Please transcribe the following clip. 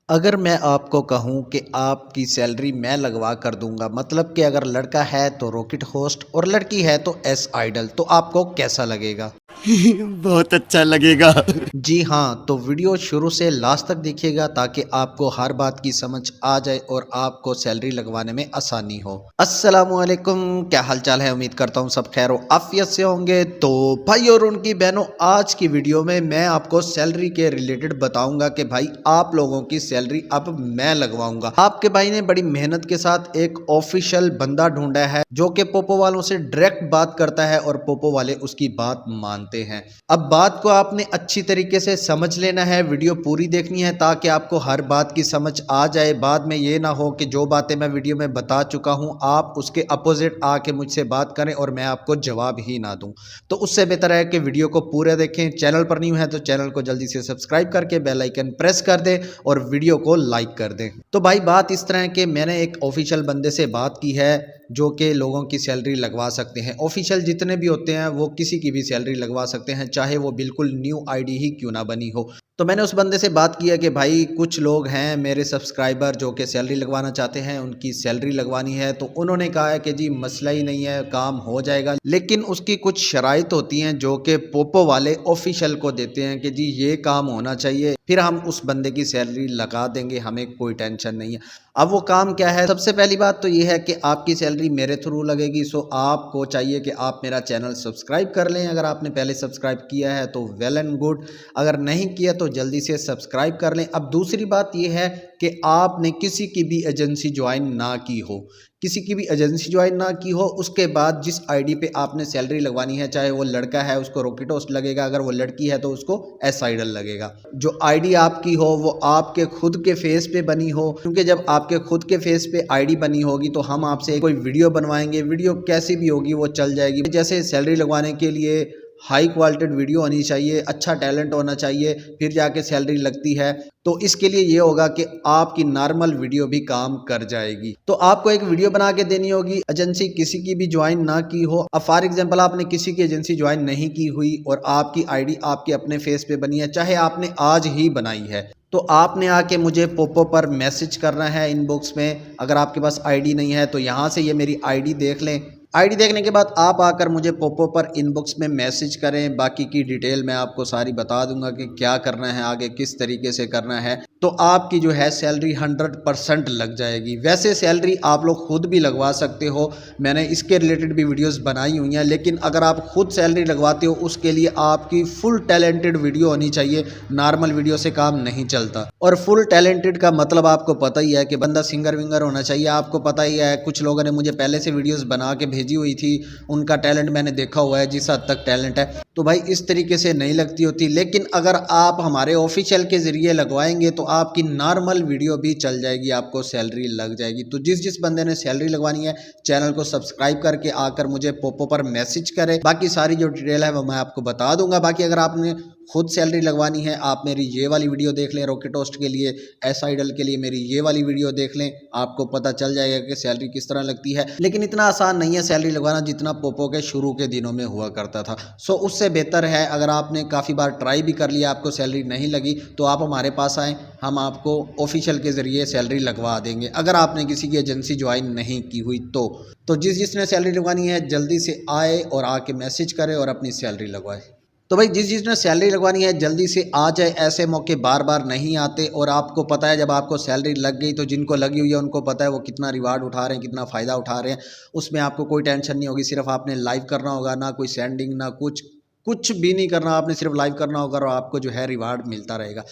अगर मैं आपको कहूँ कि आपकी सैलरी मैं लगवा कर दूंगा, मतलब कि अगर लड़का है तो रॉकेट होस्ट और लड़की है तो एस आइडल, तो आपको कैसा लगेगा? बहुत अच्छा लगेगा। जी हाँ, तो वीडियो शुरू से लास्ट तक देखिएगा ताकि आपको हर बात की समझ आ जाए और आपको सैलरी लगवाने में आसानी हो। अस्सलामुअलैकुम, क्या हाल चाल है? उम्मीद करता हूँ सब खैर आफियत से होंगे। तो भाई और उनकी बहनों, आज की वीडियो में मैं आपको सैलरी के रिलेटेड बताऊंगा कि भाई आप लोगों की सैलरी अब मैं लगवाऊंगा। आपके भाई ने बड़ी मेहनत के साथ एक ऑफिशियल बंदा ढूंढा है जो कि पोपो वालों से डायरेक्ट बात करता है और पोपो वाले उसकी बात मानते हैं। अब बात को आपने अच्छी तरीके से समझ लेना है, वीडियो पूरी देखनी है ताकि आपको हर बात की समझ आ जाए। बाद में ये ना हो कि जो बातें मैं वीडियो में बता चुका हूं आप उसके अपोजिट आके मुझसे बात करें और मैं आपको जवाब ही ना दूं। तो उससे बेहतर है कि वीडियो को पूरे देखें। चैनल पर न्यू है तो चैनल को जल्दी से सब्सक्राइब करके बेल आइकन प्रेस कर दें और वीडियो को लाइक कर दें। तो भाई बात इस तरह है कि मैंने एक ऑफिशियल बंदे से बात की है जो कि लोगों की सैलरी लगवा सकते हैं। ऑफिशियल जितने भी होते हैं वो किसी की भी सैलरी लगवा सकते हैं, चाहे वो बिल्कुल न्यू आईडी ही क्यों ना बनी हो। तो मैंने उस बंदे से बात की है कि भाई कुछ लोग हैं मेरे सब्सक्राइबर जो कि सैलरी लगवाना चाहते हैं, उनकी सैलरी लगवानी है। तो उन्होंने कहा है कि जी मसला ही नहीं है, काम हो जाएगा, लेकिन उसकी कुछ शराइत होती हैं जो कि पोपो वाले ऑफिशियल को देते हैं कि जी ये काम होना चाहिए, फिर हम उस बंदे की सैलरी लगा देंगे, हमें कोई टेंशन नहीं है। अब वो काम क्या है? सबसे पहली बात तो ये है कि आपकी सैलरी मेरे थ्रू लगेगी। सो आपको चाहिए कि आप मेरा चैनल सब्सक्राइब कर लें। अगर आपने पहले सब्सक्राइब किया है तो वेल एंड गुड, अगर नहीं किया तो जल्दी से सब्सक्राइब कर लें। अब दूसरी बात ये है कि आपने किसी की भी एजेंसी ज्वाइन ना की हो, किसी की भी एजेंसी ज्वाइन ना की हो, उसके बाद जिस आईडी पे आपने सैलरी लगवानी है, चाहे वो लड़का है उसको रॉकेट होस्ट लगेगा, अगर वो लड़की है तो उसको एस आइडल लगेगा। जो आईडी आपकी हो वो आपके खुद के फेस पे बनी हो, क्योंकि जब आपके खुद के फेस पे आईडी बनी होगी तो हम आपसे कोई वीडियो बनवाएंगे, वीडियो कैसी भी होगी वो चल जाएगी। जैसे सैलरी लगवाने के लिए हाई क्वालिटेड वीडियो होनी चाहिए, अच्छा टैलेंट होना चाहिए, फिर जाके सैलरी लगती है। तो इसके लिए ये होगा कि आपकी नॉर्मल वीडियो भी काम कर जाएगी। तो आपको एक वीडियो बना के देनी होगी, एजेंसी किसी की भी ज्वाइन ना की हो। अब फॉर एग्जांपल आपने किसी की एजेंसी ज्वाइन नहीं की हुई और आपकी आईडी आपके अपने फेस पे बनी है, चाहे आपने आज ही बनाई है, तो आपने आके मुझे पोपो पर मैसेज करना है इनबॉक्स में। अगर आपके पास आईडी नहीं है तो यहाँ से ये मेरी आईडी देख लें। आईडी देखने के बाद आप आकर मुझे पोपो पर इनबॉक्स में मैसेज करें। बाकी की डिटेल मैं आपको सारी बता दूंगा कि क्या करना है, आगे किस तरीके से करना है। तो आपकी जो है सैलरी 100% लग जाएगी। वैसे सैलरी आप लोग खुद भी लगवा सकते हो, मैंने इसके रिलेटेड भी वीडियोस बनाई हुई हैं, लेकिन अगर आप खुद सैलरी लगवाते हो उसके लिए आपकी फुल टैलेंटेड वीडियो होनी चाहिए, नॉर्मल वीडियो से काम नहीं चलता। और फुल टैलेंटेड का मतलब आपको पता ही है कि बंदा सिंगर विंगर होना चाहिए। आपको पता ही है, कुछ लोगों ने मुझे पहले से वीडियोस बना के भेजी हुई थी, उनका टैलेंट मैंने देखा हुआ है जिस हद तक टैलेंट है। तो भाई इस तरीके से नहीं लगती होती, लेकिन अगर आप हमारे ऑफिशियल के जरिए लगवाएंगे तो आपकी नॉर्मल वीडियो भी चल जाएगी, आपको सैलरी लग जाएगी। तो जिस जिस बंदे ने सैलरी लगवानी है चैनल को सब्सक्राइब करके आकर मुझे पोपो पर मैसेज करें। बाकी सारी जो डिटेल है वो मैं आपको बता दूंगा। बाकी अगर आपने खुद सैलरी लगवानी है आप मेरी ये वाली वीडियो देख लें, रॉकेट होस्ट के लिए, एस आइडल के लिए मेरी ये वाली वीडियो देख लें, आपको पता चल जाएगा कि सैलरी किस तरह लगती है। लेकिन इतना आसान नहीं है सैलरी लगवाना जितना पोपो के शुरू के दिनों में हुआ करता था। सो उससे बेहतर है, अगर आपने काफ़ी बार ट्राई भी कर लिया आपको सैलरी नहीं लगी तो आप हमारे पास आएँ, हम आपको ऑफिशियल के ज़रिए सैलरी लगवा देंगे, अगर आपने किसी की एजेंसी ज्वाइन नहीं की हुई तो जिस जिसने सैलरी लगवानी है जल्दी से आए और आके मैसेज करे और अपनी सैलरी लगवाए। तो भाई जिस जिसने सैलरी लगवानी है जल्दी से आ जाए, ऐसे मौके बार बार नहीं आते। और आपको पता है जब आपको सैलरी लग गई तो जिनको लगी हुई है उनको पता है वो कितना रिवार्ड उठा रहे हैं, कितना फ़ायदा उठा रहे हैं। उसमें आपको कोई टेंशन नहीं होगी, सिर्फ आपने लाइव करना होगा, ना कोई सेंडिंग ना कुछ, कुछ भी नहीं करना, आपने सिर्फ लाइव करना होगा और आपको जो है रिवार्ड मिलता रहेगा।